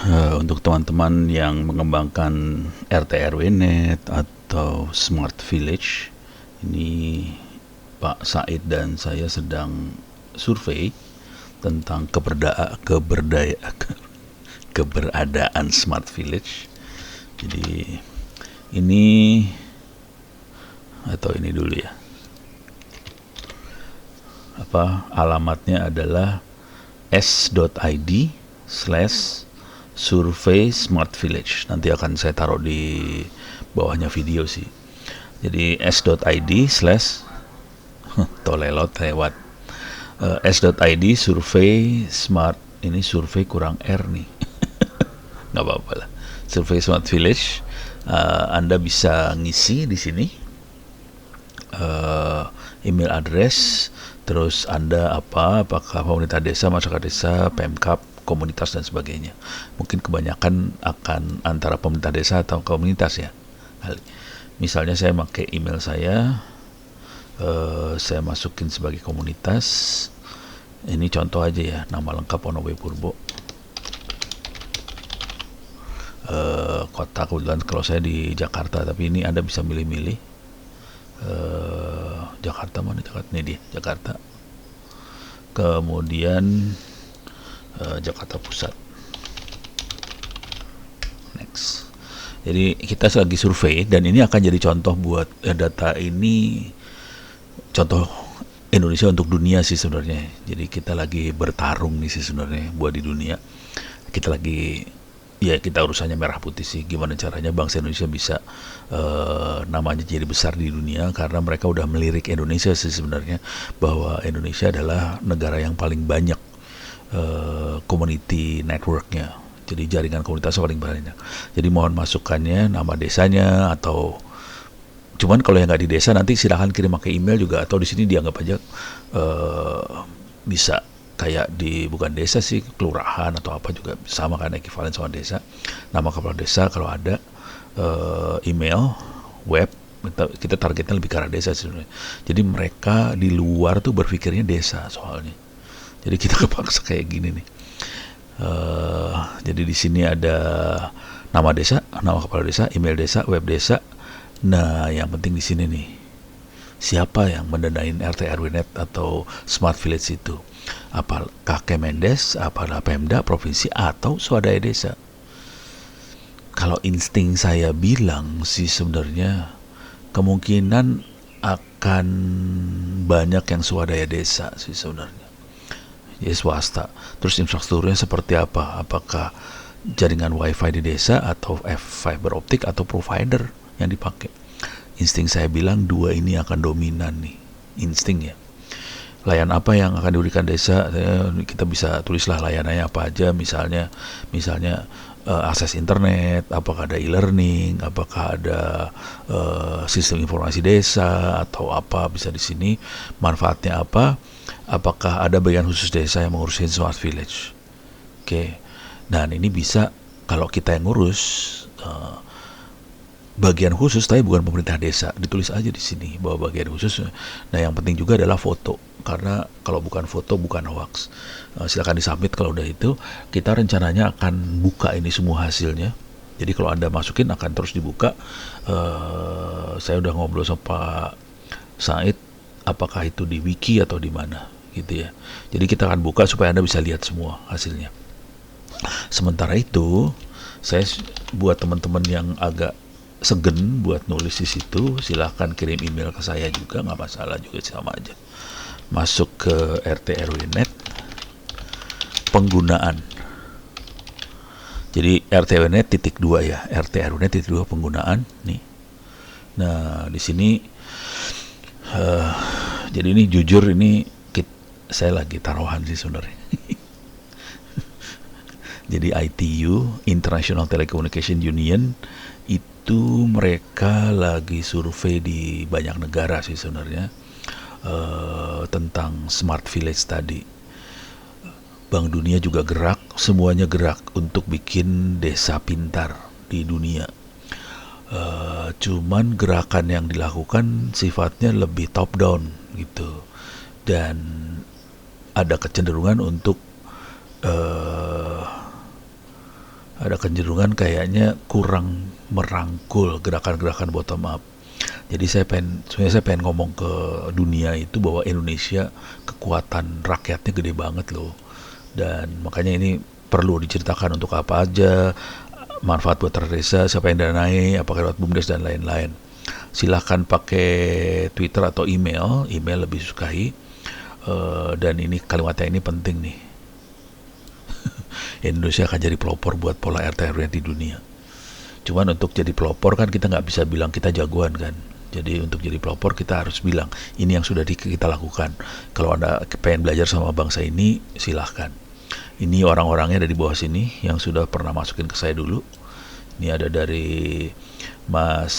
Untuk teman-teman yang mengembangkan RT RW-Net atau Smart Village, ini Pak Said dan saya sedang survei tentang keberadaan Smart Village. Jadi ini dulu ya. Alamatnya adalah s.id/survey smart village. Nanti akan saya taruh di bawahnya video sih. Jadi s.id/ tolelot lewat s.id survei smart, ini survei kurang R nih. Nggak apa-apa lah. Survey smart village. Anda bisa ngisi di sini email address, terus Anda apakah pemerintah desa, masyarakat desa, Pemkab, komunitas dan sebagainya. Mungkin kebanyakan akan antara pemerintah desa atau komunitas ya. Misalnya saya pakai email saya masukin sebagai komunitas. Ini contoh aja ya, nama lengkap Ono W Purbo. Kota kebetulan kalau saya di Jakarta, tapi ini Anda bisa milih-milih. Jakarta mana? Ini dia Jakarta. Kemudian Jakarta Pusat. Next. Jadi kita lagi survei dan ini akan jadi contoh buat data ini, contoh Indonesia untuk dunia sih sebenarnya. Jadi kita lagi bertarung nih sih sebenarnya buat di dunia. Kita lagi kita urusannya merah putih sih, gimana caranya bangsa Indonesia bisa namanya jadi besar di dunia, karena mereka udah melirik Indonesia sih sebenarnya, bahwa Indonesia adalah negara yang paling banyak community networknya, jadi jaringan komunitas paling banyak. Jadi mohon masukannya, nama desanya, atau cuman kalau yang nggak di desa nanti silahkan kirim pakai email juga, atau di sini dianggap aja bisa kayak di bukan desa sih, kelurahan atau apa juga sama kan, ekivalen sama desa. Nama kepala desa kalau ada, email, web, kita targetnya lebih ke arah desa sebenarnya. Jadi mereka di luar tuh berpikirnya desa soalnya. Jadi kita kepaksa kayak gini nih. Jadi di sini ada nama desa, nama kepala desa, email desa, web desa. Nah, yang penting di sini nih, siapa yang mendanain RT RW-Net atau Smart Village itu? Apakah Kemendes, apakah Pemda, provinsi, atau swadaya desa? Kalau insting saya bilang sih sebenarnya kemungkinan akan banyak yang swadaya desa sih sebenarnya. Ya swasta. Terus infrastrukturnya seperti apa? Apakah jaringan wifi di desa atau fiber optik atau provider yang dipakai? Insting saya bilang dua ini akan dominan nih. Insting ya. Layanan apa yang akan diberikan desa, kita bisa tulislah layanannya apa aja, misalnya akses internet, apakah ada e-learning, apakah ada sistem informasi desa atau apa, bisa di sini manfaatnya apa, apakah ada bagian khusus desa yang mengurusin Smart Village. Oke. Dan ini bisa kalau kita yang ngurus bagian khusus, tapi bukan pemerintah desa, ditulis aja di sini bahwa bagian khusus. Nah, yang penting juga adalah foto, karena kalau bukan foto bukan hoax. Silakan disubmit kalau udah itu. Kita rencananya akan buka ini semua hasilnya. Jadi kalau Anda masukin akan terus dibuka. Saya udah ngobrol sama Pak Said, apakah itu di wiki atau di mana gitu ya. Jadi kita akan buka supaya Anda bisa lihat semua hasilnya. Sementara itu, saya buat teman-teman yang agak segen buat nulis di situ, silahkan kirim email ke saya juga, nggak masalah juga, sama aja. Masuk ke RT RW-Net, penggunaan. Jadi RT RW-Net .2 ya, RT RW-Net .2 penggunaan nih. Nah di sini, jadi ini jujur ini saya lagi taruhan sih sebenarnya. Jadi ITU, International Telecommunication Union, itu mereka lagi survei di banyak negara sih sebenarnya tentang Smart Village tadi. Bank Dunia juga gerak, semuanya gerak untuk bikin desa pintar di dunia. Cuman gerakan yang dilakukan sifatnya lebih top down gitu, dan ada kecenderungan untuk ada kecenderungan kayaknya kurang merangkul gerakan-gerakan bottom up. Jadi sebenarnya saya pengen ngomong ke dunia itu bahwa Indonesia kekuatan rakyatnya gede banget loh. Dan makanya ini perlu diceritakan untuk apa aja, manfaat buat desa, siapa yang danai, apakah lewat BUMDes dan lain-lain. Silahkan pakai Twitter atau email lebih sukai. Dan ini kalimatnya ini penting nih. Indonesia akan jadi pelopor buat pola RT RW di dunia. Cuman untuk jadi pelopor kan kita nggak bisa bilang kita jagoan kan. Jadi untuk jadi pelopor kita harus bilang ini yang sudah kita lakukan. Kalau Anda pengen belajar sama bangsa ini, silahkan. Ini orang-orangnya ada di bawah sini yang sudah pernah masukin ke saya dulu. Ini ada dari Mas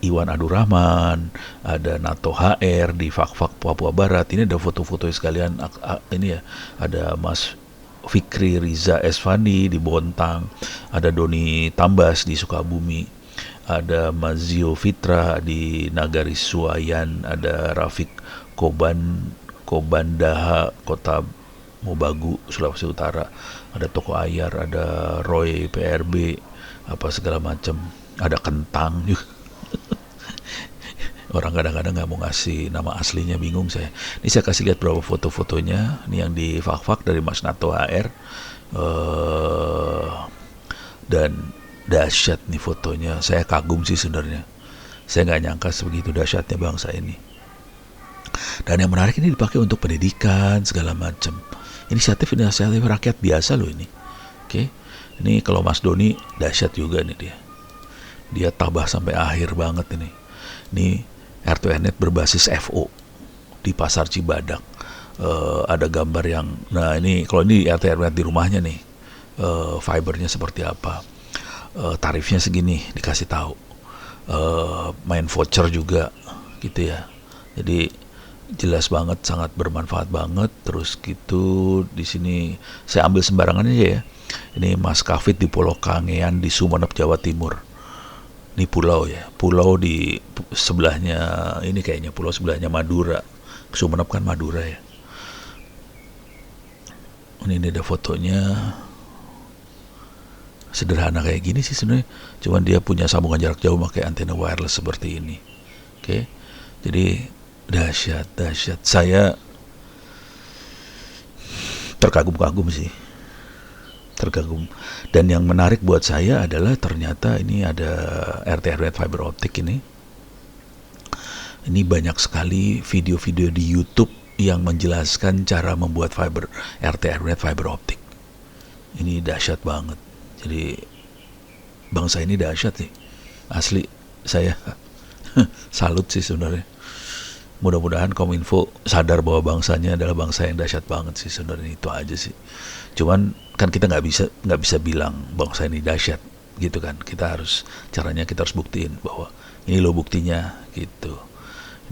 Iwan Abdurrahman, ada Nato HR di Fak-Fak Papua Barat. Ini ada foto-foto sekalian. Ini ya, ada Mas Fikri Riza Esfandi di Bontang, ada Doni Tambas di Sukabumi, ada Mazio Fitra di Nagari Suayan, ada Rafiq Kobandaha Kota Mobagu Sulawesi Utara, ada Toko Ayar, ada Roy PRB, apa segala macam, ada Kentang juga. Orang kadang-kadang nggak mau ngasih nama aslinya, bingung saya. Ini saya kasih lihat beberapa foto-fotonya. Ini yang di Fak-Fak dari Mas Nato HR. Dan dahsyat nih fotonya. Saya kagum sih sebenarnya. Saya nggak nyangka sebegitu dahsyatnya bangsa ini. Dan yang menarik ini dipakai untuk pendidikan segala macam. Inisiatif rakyat biasa loh ini. Oke. Ini kalau Mas Doni dahsyat juga nih dia. Dia tabah sampai akhir banget ini. Ini RTNet berbasis FO di Pasar Cibadak. Ada gambar yang, nah ini kalau ini RTNet di rumahnya nih, fibernya seperti apa, tarifnya segini dikasih tahu, main voucher juga gitu ya. Jadi jelas banget, sangat bermanfaat banget. Terus gitu di sini saya ambil sembarangan aja ya. Ini Mas Kafit di Pulau Kangean di Sumeneb Jawa Timur. Ini pulau ya, pulau di sebelahnya, ini kayaknya pulau sebelahnya Madura. Sumeneb kan Madura ya. Ini ada fotonya. Sederhana kayak gini sih sebenarnya. Cuman dia punya sambungan jarak jauh pakai antena wireless seperti ini. Oke. Jadi dahsyat. Saya terkagum-kagum sih. Terganggu. Dan yang menarik buat saya adalah ternyata ini ada RT fiber optik ini. Ini banyak sekali video-video di YouTube yang menjelaskan cara membuat RT fiber optik. Ini dahsyat banget. Jadi bangsa ini dahsyat sih. Asli saya salut sih sebenarnya. Mudah-mudahan Kominfo sadar bahwa bangsanya adalah bangsa yang dahsyat banget sih sebenarnya, itu aja sih. Cuman kan kita nggak bisa bilang bangsa ini dahsyat gitu kan. Kita harus buktiin bahwa ini loh buktinya gitu.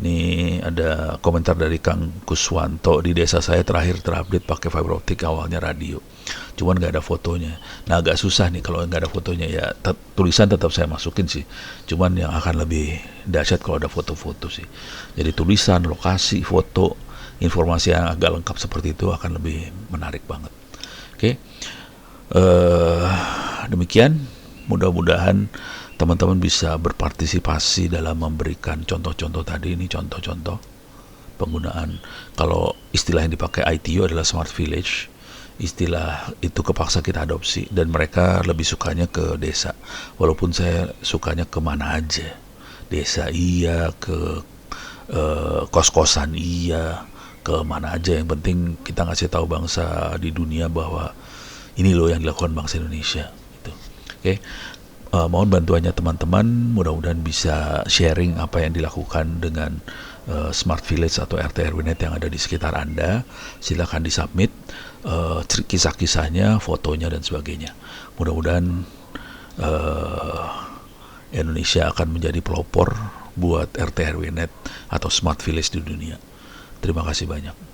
Ini ada komentar dari Kang Kuswanto, di desa saya terakhir terupdate pakai fiber optik, awalnya radio. Cuman nggak ada fotonya. Nah agak susah nih kalau nggak ada fotonya ya. Tulisan tetap saya masukin sih. Cuman yang akan lebih dahsyat kalau ada foto-foto sih. Jadi tulisan, lokasi, foto, informasi yang agak lengkap seperti itu akan lebih menarik banget. Oke. Demikian, mudah-mudahan teman-teman bisa berpartisipasi dalam memberikan contoh-contoh tadi. Ini contoh-contoh penggunaan. Kalau istilah yang dipakai ITU adalah Smart Village, istilah itu kepaksa kita adopsi, dan mereka lebih sukanya ke desa, walaupun saya sukanya kemana aja. Desa iya, ke kos-kosan iya, ke mana aja. Yang penting kita ngasih tahu bangsa di dunia bahwa ini loh yang dilakukan bangsa Indonesia gitu. Oke. Mohon bantuannya teman-teman, mudah-mudahan bisa sharing apa yang dilakukan dengan Smart Village atau RT RW Net yang ada di sekitar Anda. Silakan disubmit kisah-kisahnya, fotonya dan sebagainya. Mudah-mudahan Indonesia akan menjadi pelopor buat RT RW Net atau Smart Village di dunia. Terima kasih banyak.